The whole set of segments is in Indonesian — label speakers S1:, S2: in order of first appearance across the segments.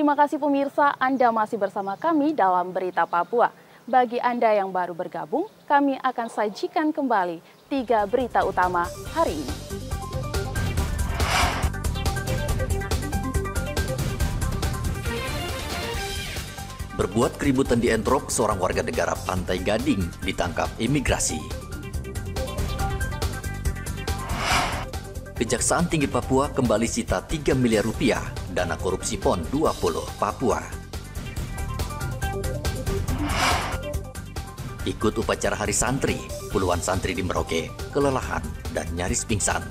S1: Terima kasih pemirsa, Anda masih bersama kami dalam Berita Papua. Bagi Anda yang baru bergabung, kami akan sajikan kembali 3 berita utama hari ini.
S2: Berbuat keributan di Entrop, seorang warga negara Pantai Gading ditangkap imigrasi. Kejaksaan Tinggi Papua kembali sita 3 miliar rupiah dana korupsi PON 20 Papua. Ikut upacara Hari Santri, puluhan santri di Merauke kelelahan dan nyaris pingsan.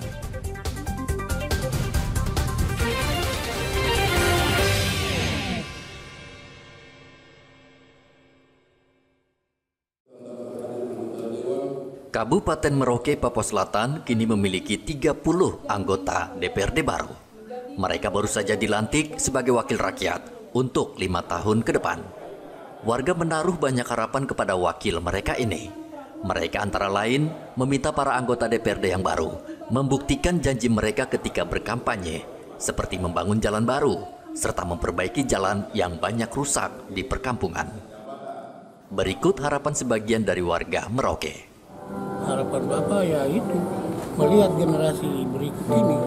S2: Kabupaten Merauke, Papua Selatan kini memiliki 30 anggota DPRD baru. Mereka baru saja dilantik sebagai wakil rakyat untuk 5 tahun ke depan. Warga menaruh banyak harapan kepada wakil mereka ini. Mereka antara lain meminta para anggota DPRD yang baru membuktikan janji mereka ketika berkampanye, seperti membangun jalan baru, serta memperbaiki jalan yang banyak rusak di perkampungan. Berikut harapan sebagian dari warga Merauke.
S3: Harapan Bapak ya itu, melihat generasi berikut ini.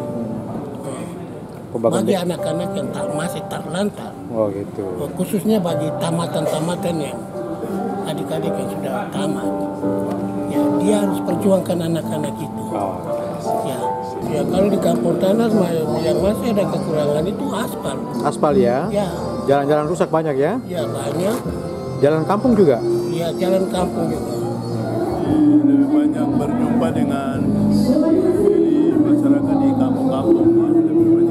S3: Bagi anak-anak yang masih terlantar.
S4: Oh gitu.
S3: Khususnya bagi tamatan-tamatan yang adik-adik yang sudah tamat. Ya, dia harus perjuangkan anak-anak itu.
S4: Oh,
S3: ya kalau di Kampung Tanah yang masih ada kekurangan itu aspal.
S4: Aspal ya?
S3: Ya.
S4: Jalan-jalan rusak banyak ya?
S3: Ya banyak.
S4: Jalan kampung juga?
S3: Ya jalan kampung juga.
S5: Lebih banyak berjumpa dengan masyarakat di kampung-kampung.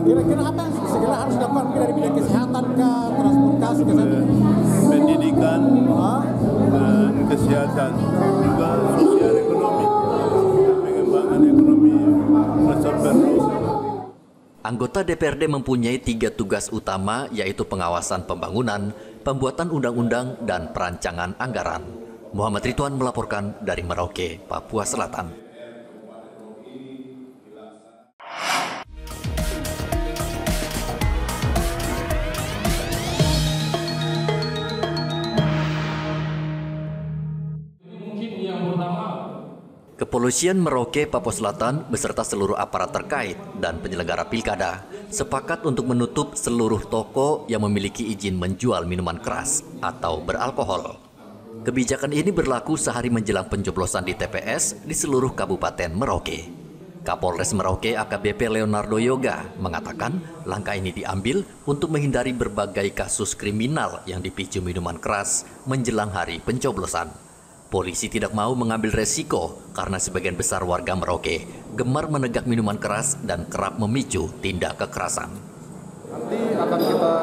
S6: Kira-kira apa yang segera harus dilakukan dari bidang kesehatan ke transportasi ke sana?
S5: Pendidikan dan kesehatan, juga sosial ekonomi, pengembangan ekonomi masyarakat perlu.
S2: Anggota DPRD mempunyai 3 tugas utama, yaitu pengawasan pembangunan, pembuatan undang-undang, dan perancangan anggaran. Muhammad Ridwan melaporkan dari Merauke, Papua Selatan. Kepolisian Merauke, Papua Selatan beserta seluruh aparat terkait dan penyelenggara pilkada sepakat untuk menutup seluruh toko yang memiliki izin menjual minuman keras atau beralkohol. Kebijakan ini berlaku sehari menjelang pencoblosan di TPS di seluruh Kabupaten Merauke. Kapolres Merauke AKBP Leonardo Yoga mengatakan langkah ini diambil untuk menghindari berbagai kasus kriminal yang dipicu minuman keras menjelang hari pencoblosan. Polisi tidak mau mengambil resiko karena sebagian besar warga Merauke gemar menegak minuman keras dan kerap memicu tindak kekerasan.
S6: Nanti akan kita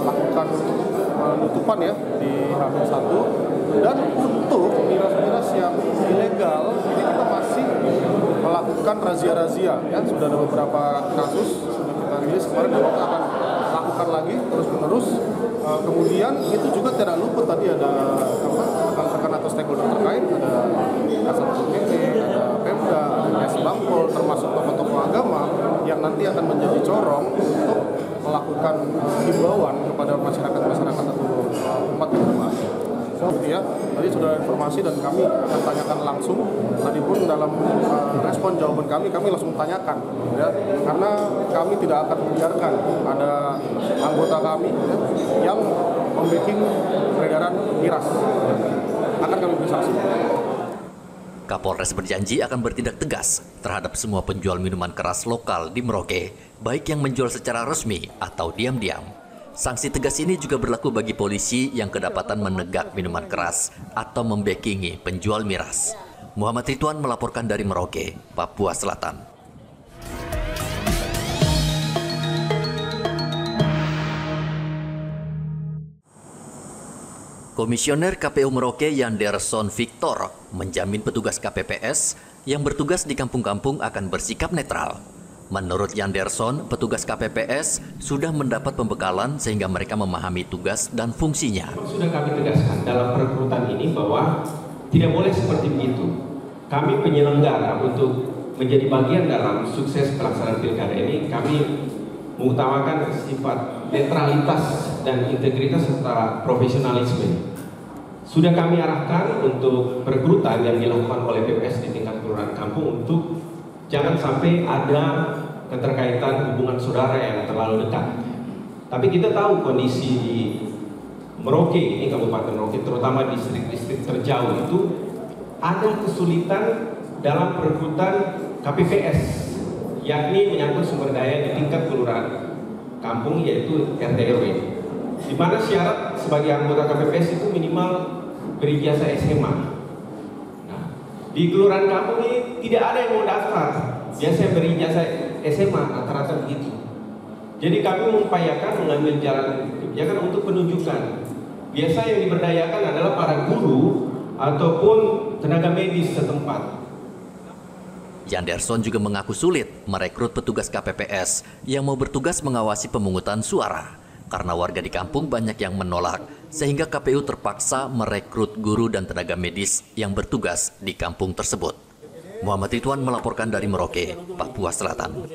S6: lakukan penutupan ya di H-1, dan untuk miras-miras yang ilegal ini kita masih melakukan razia-razia ya, sudah ada beberapa kasus sudah kita rilis kemarin dan kita akan lakukan lagi terus-menerus. Kemudian itu juga tidak luput tadi ada rekan-rekan atau stakeholder terkait, ada Kasat PPD, ada Pemda, ada Bangpol, termasuk tokoh-tokoh agama yang nanti akan menjadi corong untuk melakukan himbauan kepada masyarakat atau umat beragama. Ya, tadi sudah ada informasi dan kami akan tanyakan langsung. Tadi pun dalam respon jawaban kami langsung tanyakan, ya, karena kami tidak akan membiarkan ada anggota kami ya, yang membuat peredaran miras. Akan kami beri sanksi.
S2: Kapolres berjanji akan bertindak tegas terhadap semua penjual minuman keras lokal di Merauke, baik yang menjual secara resmi atau diam-diam. Sanksi tegas ini juga berlaku bagi polisi yang kedapatan menegak minuman keras atau membackingi penjual miras. Muhammad Ridwan melaporkan dari Merauke, Papua Selatan. Komisioner KPU Merauke Yanderson Victor menjamin petugas KPPS yang bertugas di kampung-kampung akan bersikap netral. Menurut Yanderson, petugas KPPS sudah mendapat pembekalan sehingga mereka memahami tugas dan fungsinya.
S7: Sudah kami tegaskan dalam perekrutan ini bahwa tidak boleh seperti begitu. Kami penyelenggara untuk menjadi bagian dalam sukses pelaksanaan pilkada ini, kami mengutamakan sifat netralitas dan integritas serta profesionalisme. Sudah kami arahkan untuk perekrutan yang dilakukan oleh PPS di tingkat kelurahan kampung untuk jangan sampai ada keterkaitan hubungan saudara yang terlalu dekat. Tapi kita tahu kondisi di Merauke, ini Kabupaten Merauke, terutama distrik-distrik terjauh itu ada kesulitan dalam perekrutan KPPS, yakni menyangkut sumber daya di tingkat kelurahan kampung, yaitu RT RW. Di mana syarat sebagai anggota KPPS itu minimal berijazah SMA. Nah, di kelurahan kampung ini tidak ada yang mau daftar, biasanya berijazah SMA, rata-rata begitu. Jadi kami mengupayakan mengambil jalan kebijakan untuk penunjukan. Biasa yang diberdayakan adalah para guru ataupun tenaga medis setempat.
S2: Yanderson juga mengaku sulit merekrut petugas KPPS yang mau bertugas mengawasi pemungutan suara karena warga di kampung banyak yang menolak, sehingga KPU terpaksa merekrut guru dan tenaga medis yang bertugas di kampung tersebut. Muhammad Ridwan melaporkan dari Merauke, Papua Selatan.